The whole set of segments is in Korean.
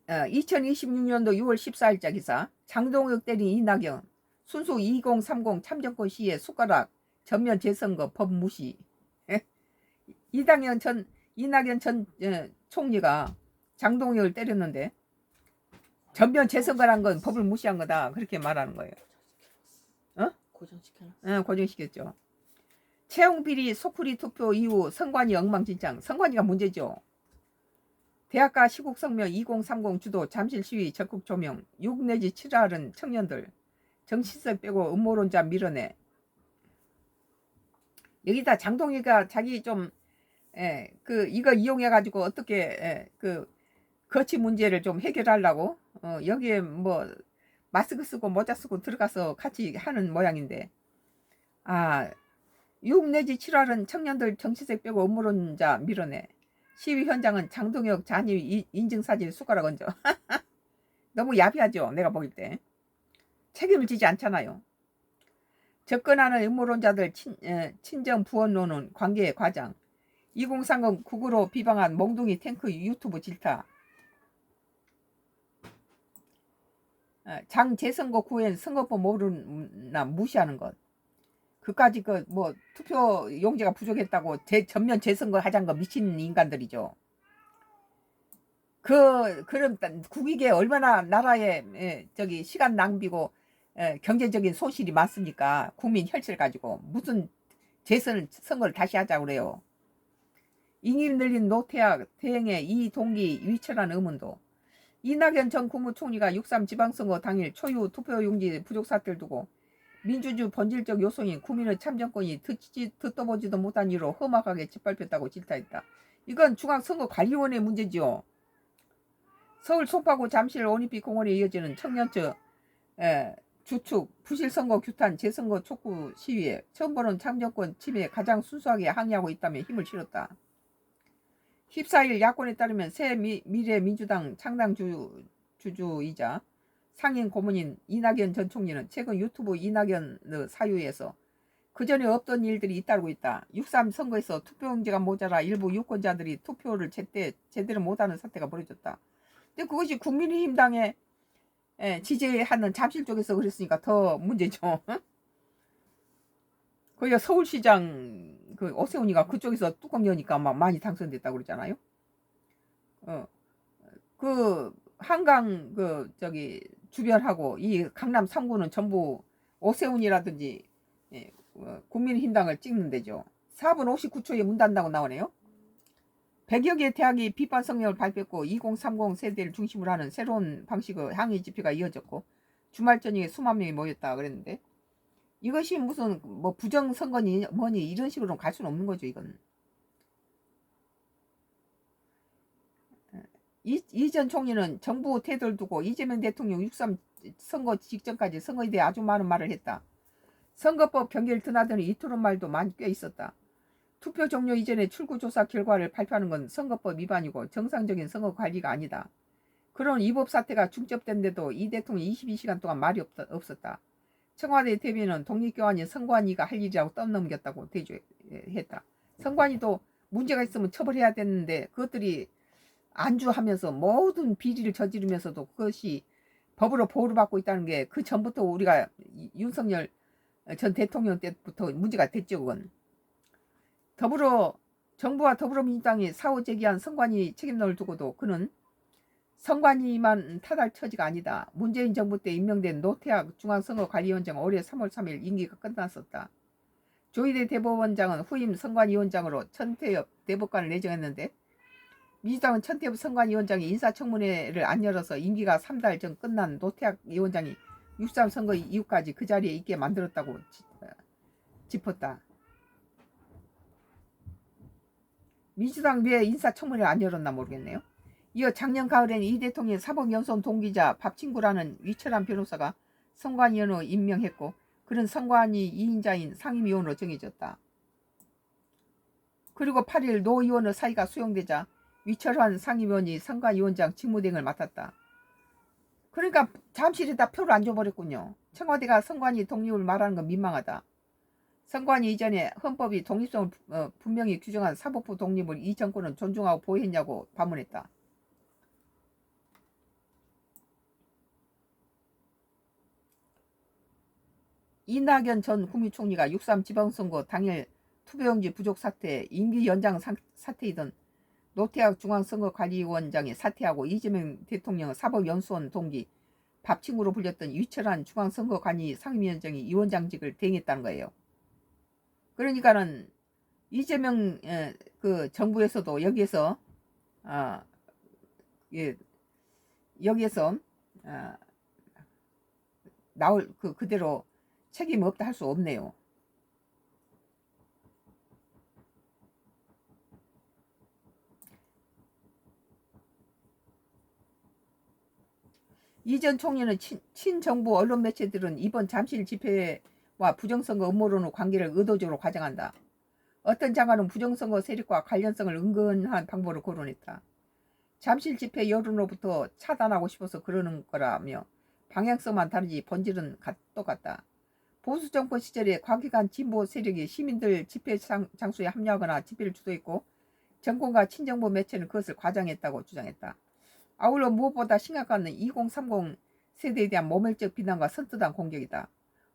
2026년도 6월 14일자 기사. 장동혁 대리 이낙연 순수 2030 참정권 시에 숟가락 전면 재선거 법 무시. 이낙연 전 총리가 장동혁을 때렸는데 전면 재선거란 건 법을 무시한 거다, 그렇게 말하는 거예요. 고정시켰어. 고정시켰죠. 채용비리 소쿠리 투표 이후 선관위 엉망진창. 선관위가 문제죠. 대학가 시국성명 2030 주도 잠실 시위 적극 조명. 6 내지 7할은 청년들 정치성 빼고 음모론자 밀어내. 여기다 장동희가 자기 좀 이거 이용해 가지고 어떻게 거치 문제를 좀 해결하려고 여기에 뭐 마스크 쓰고 모자 쓰고 들어가서 같이 하는 모양인데, 6 내지 7할은 청년들 정치색 빼고 음모론자 밀어내. 시위 현장은 장동혁 잔위 인증사진 숟가락 얹어. 너무 야비하죠, 내가 보일 때. 책임을 지지 않잖아요. 접근하는 음모론자들 친정 부원론은 관계의 과장. 2030 국으로 비방한 몽둥이 탱크 유튜브 질타. 장 재선거 구엔 선거법 모르나 무시하는 것. 그까지 뭐 투표 용지가 부족했다고 전면 재선거 하자는 거 미친 인간들이죠. 그럼 국익에 얼마나 나라에 시간 낭비고 경제적인 손실이 많습니까? 국민 혈세를 가지고 무슨 선거를 다시 하자고 그래요. 잉임 늘린 노태학 대행의 이 동기 위철한 의문도. 이낙연 전 국무총리가 6.3 지방선거 당일 초유 투표용지 부족 사태를 두고 민주주의 본질적 요소인 국민의 참정권이 듣도 보지도 못한 이유로 험악하게 짓밟혔다고 질타했다. 이건 중앙선거관리위원회 문제지요. 서울 송파구 잠실 올림픽공원에 이어지는 청년처 주축 부실선거 규탄 재선거 촉구 시위에 처음 보는 참정권 침해에 가장 순수하게 항의하고 있다며 힘을 실었다. 14일 야권에 따르면 새 미래민주당 창당 주주이자 상임 고문인 이낙연 전 총리는 최근 유튜브 이낙연 사유에서 그전에 없던 일들이 잇따르고 있다. 6.3 선거에서 투표용지가 모자라 일부 유권자들이 투표를 제대로 못하는 사태가 벌어졌다. 근데 그것이 국민의힘당에 지지하는 잠실 쪽에서 그랬으니까 더 문제죠. 거기가 서울시장 오세훈이가 그쪽에서 뚜껑 여니까 막 많이 당선됐다고 그러잖아요. 한강 주변하고 이 강남 3구는 전부 오세훈이라든지 국민의힘당을 찍는 데죠. 4분 59초에 문 닫는다고 나오네요. 100여 개 대학이 비판 성명을 발표했고 2030 세대를 중심으로 하는 새로운 방식의 항의 집회가 이어졌고 주말 저녁에 수만 명이 모였다 그랬는데, 이것이 무슨 뭐 부정선거니 뭐니 이런 식으로 갈 수는 없는 거죠. 이건 이 전 총리는 정부 태도를 두고 이재명 대통령 6.3 선거 직전까지 선거에 대해 아주 많은 말을 했다. 선거법 경계를 드나드는 이토록 말도 많이 꽤 있었다. 투표 종료 이전에 출구조사 결과를 발표하는 건 선거법 위반이고 정상적인 선거 관리가 아니다. 그런 위법 사태가 중첩된데도 이 대통령이 22시간 동안 말이 없었다. 청와대 대변인은 독립교환이 선관위가 할 일이라고 떠넘겼다고 대조했다. 선관위도 문제가 있으면 처벌해야 되는데 그것들이 안주하면서 모든 비리를 저지르면서도 그것이 법으로 보호를 받고 있다는 게 그 전부터 우리가 윤석열 전 대통령 때부터 문제가 됐죠. 그건 정부와 더불어민주당이 사후 제기한 선관위 책임론을 두고도 그는 선관위만 탓할 처지가 아니다. 문재인 정부 때 임명된 노태학 중앙선거관리위원장 올해 3월 3일 임기가 끝났었다. 조희대 대법원장은 후임 선관위원장으로 천태엽 대법관을 내정했는데 민주당은 천태엽 선관위원장이 인사청문회를 안 열어서 임기가 3달 전 끝난 노태학 위원장이 6.3 선거 이후까지 그 자리에 있게 만들었다고 짚었다. 민주당 왜 인사청문회를 안 열었나 모르겠네요. 이어 작년 가을엔 이 대통령의 사법연수원 동기자 밥친구라는 위철한 변호사가 선관위원으로 임명했고 그는 선관위 2인자인 상임위원으로 정해졌다. 그리고 8일 노 의원의 사의가 수용되자 위철한 상임위원이 선관위원장 직무대행을 맡았다. 그러니까 잠실에다 표를 안 줘버렸군요. 청와대가 선관위 독립을 말하는 건 민망하다. 선관위 이전에 헌법이 독립성을 분명히 규정한 사법부 독립을 이 정권은 존중하고 보호했냐고 반문했다. 이낙연 전 국무총리가 6.3 지방선거 당일 투표용지 부족 사태, 임기 연장 사태이던 노태학 중앙선거관리위원장이 사퇴하고 이재명 대통령 사법연수원 동기 밥친구로 불렸던 유철한 중앙선거관리 상임위원장이 위원장직을 대행했다는 거예요. 그러니까는 이재명 그 정부에서도 여기에서 여기에서 나올 그대로 책임 없다 할 수 없네요. 이 전 총리는 친정부 언론 매체들은 이번 잠실 집회와 부정선거 음모론의 관계를 의도적으로 과장한다. 어떤 장관은 부정선거 세력과 관련성을 은근한 방법으로 거론했다. 잠실 집회 여론으로부터 차단하고 싶어서 그러는 거라며 방향성만 다르지 본질은 똑같다. 보수 정권 시절에 과기관 진보 세력이 시민들 집회 장소에 합류하거나 집회를 주도했고 정권과 친정부 매체는 그것을 과장했다고 주장했다. 아울러 무엇보다 심각한 2030 세대에 대한 모멸적 비난과 선뜻한 공격이다.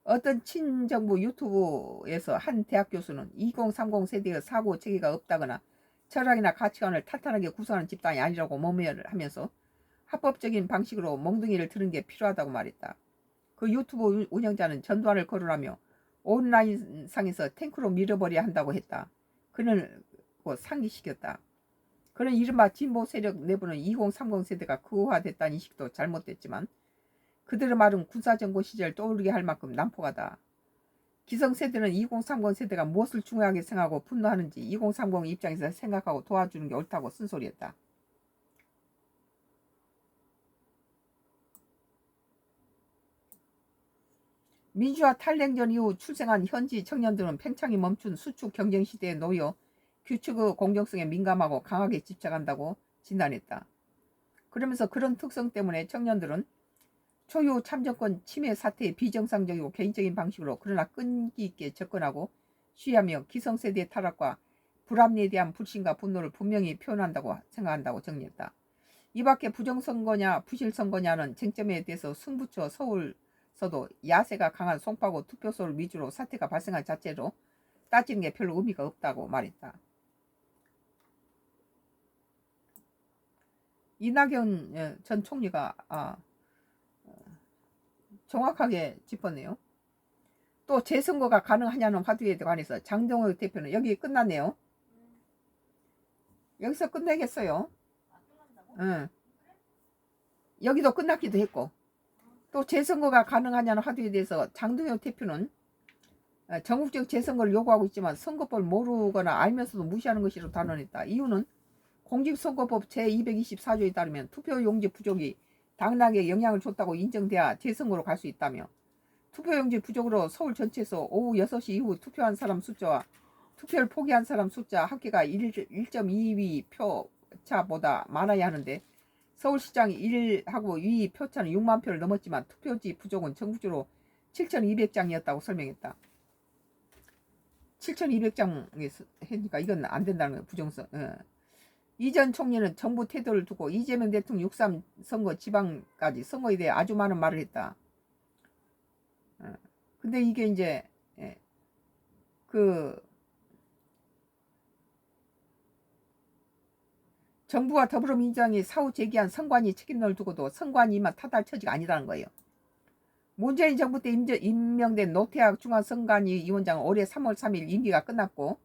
어떤 친정부 유튜브에서 한 대학 교수는 2030 세대의 사고 체계가 없다거나 철학이나 가치관을 탄탄하게 구성하는 집단이 아니라고 모멸을 하면서 합법적인 방식으로 몽둥이를 드는 게 필요하다고 말했다. 그 유튜브 운영자는 전두환을 거론하며 온라인상에서 탱크로 밀어버려야 한다고 했다. 그는 상기시켰다. 그런 이른바 진보 세력 내부는 2030 세대가 극우화됐다는 인식도 잘못됐지만 그들의 말은 군사정권 시절 떠오르게 할 만큼 난폭하다. 기성세대는 2030 세대가 무엇을 중요하게 생각하고 분노하는지 2030 입장에서 생각하고 도와주는 게 옳다고 쓴소리했다. 민주화 탈냉전 이후 출생한 현지 청년들은 팽창이 멈춘 수축 경쟁시대에 놓여 규칙의 공정성에 민감하고 강하게 집착한다고 진단했다. 그러면서 그런 특성 때문에 청년들은 초유 참정권 침해 사태에 비정상적이고 개인적인 방식으로 그러나 끈기 있게 접근하고 시위하며 기성세대의 타락과 불합리에 대한 불신과 분노를 분명히 표현한다고 생각한다고 정리했다. 이밖에 부정선거냐 부실선거냐는 쟁점에 대해서 승부처 서울서도 야세가 강한 송파구 투표소를 위주로 사태가 발생한 자체로 따지는 게 별로 의미가 없다고 말했다. 이낙연 전 총리가 정확하게 짚었네요. 또 재선거가 가능하냐는 화두에 관해서 장동혁 대표는 여기 끝났네요. 여기서 끝내겠어요. 응. 여기도 끝났기도 했고 또 재선거가 가능하냐는 화두에 대해서 장동혁 대표는 전국적 재선거를 요구하고 있지만 선거법을 모르거나 알면서도 무시하는 것이라고 단언했다. 이유는 공직선거법 제224조에 따르면 투표용지 부족이 당락에 영향을 줬다고 인정돼야 재선거로 갈 수 있다며 투표용지 부족으로 서울 전체에서 오후 6시 이후 투표한 사람 숫자와 투표를 포기한 사람 숫자 합계가 1.2위 표차보다 많아야 하는데 서울시장 1하고 2위 표차는 6만 표를 넘었지만 투표지 부족은 전국적으로 7,200장이었다고 설명했다. 7,200장 했으니까 이건 안 된다는 거예요. 부정성. 이 전 총리는 정부 태도를 두고 이재명 대통령 6.3 선거 지방까지 선거에 대해 아주 많은 말을 했다. 근데 이게 이제 그 정부와 더불어민주당이 사후 제기한 선관위 책임론을 두고도 선관위만 탓할 처지가 아니라는 거예요. 문재인 정부 때 임명된 노태학 중앙선관위 위원장은 올해 3월 3일 임기가 끝났고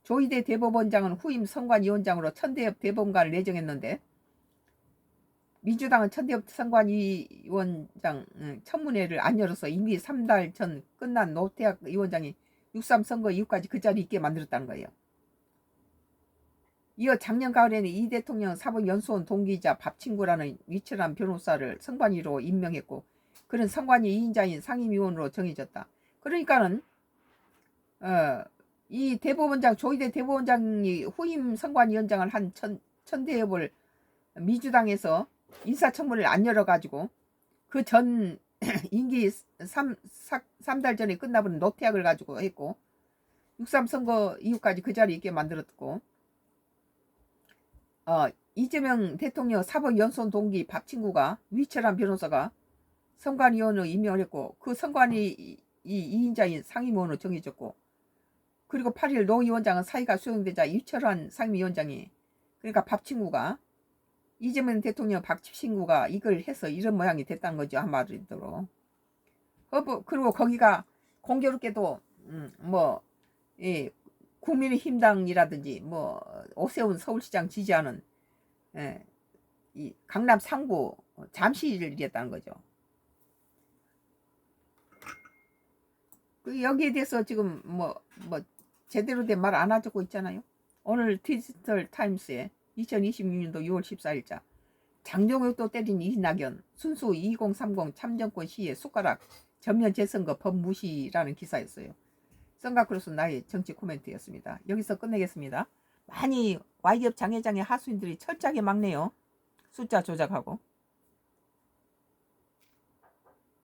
조희대 대법원장은 후임 선관위원장으로 천대엽 대법관을 내정했는데 민주당은 천대엽 선관위원장 청문회를 안 열어서 임기 3달 전 끝난 노태학 위원장이 6.3 선거 이후까지 그 자리에 있게 만들었다는 거예요. 이어 작년 가을에는 이 대통령 사법연수원 동기이자 밥친구라는 위철한 변호사를 선관위로 임명했고 그는 선관위 2인자인 상임위원으로 정해졌다. 그러니까는 이 대법원장 조희대 대법원장이 후임 선관위원장을 한 천대엽을 민주당에서 인사청문회를 안 열어가지고 그 전 임기 3달 전에 끝나버린 노태학을 가지고 했고 6.3 선거 이후까지 그 자리에 있게 만들었고 이재명 대통령 사법연수원 동기 밥친구가 위철한 변호사가 선관위원으로 임명을 했고 그 선관위 이 2인자인 상임위원으로 정해졌고, 그리고 8일 노위원장은 사의가 수용되자 이철환 상임위원장이, 그러니까 밥 친구가, 이재명 대통령 박 친구가 이걸 해서 이런 모양이 됐다는 거죠. 한마디로. 그리고 거기가 공교롭게도 뭐 국민의힘당이라든지 뭐 오세훈 서울시장 지지하는 이 강남 3구 잠실이었다는 거죠. 여기에 대해서 지금 뭐 제대로 된 말 안 하고 있잖아요. 오늘 디지털 타임스에 2026년도 6월 14일자 장정호 또 때린 이낙연 순수 2030 참정권 시에 숟가락 전면 재선거 법 무시라는 기사였어요. 썬가크로스 나의 정치 코멘트였습니다. 여기서 끝내겠습니다. 많이 Y기업 장회장의 하수인들이 철저하게 막네요. 숫자 조작하고.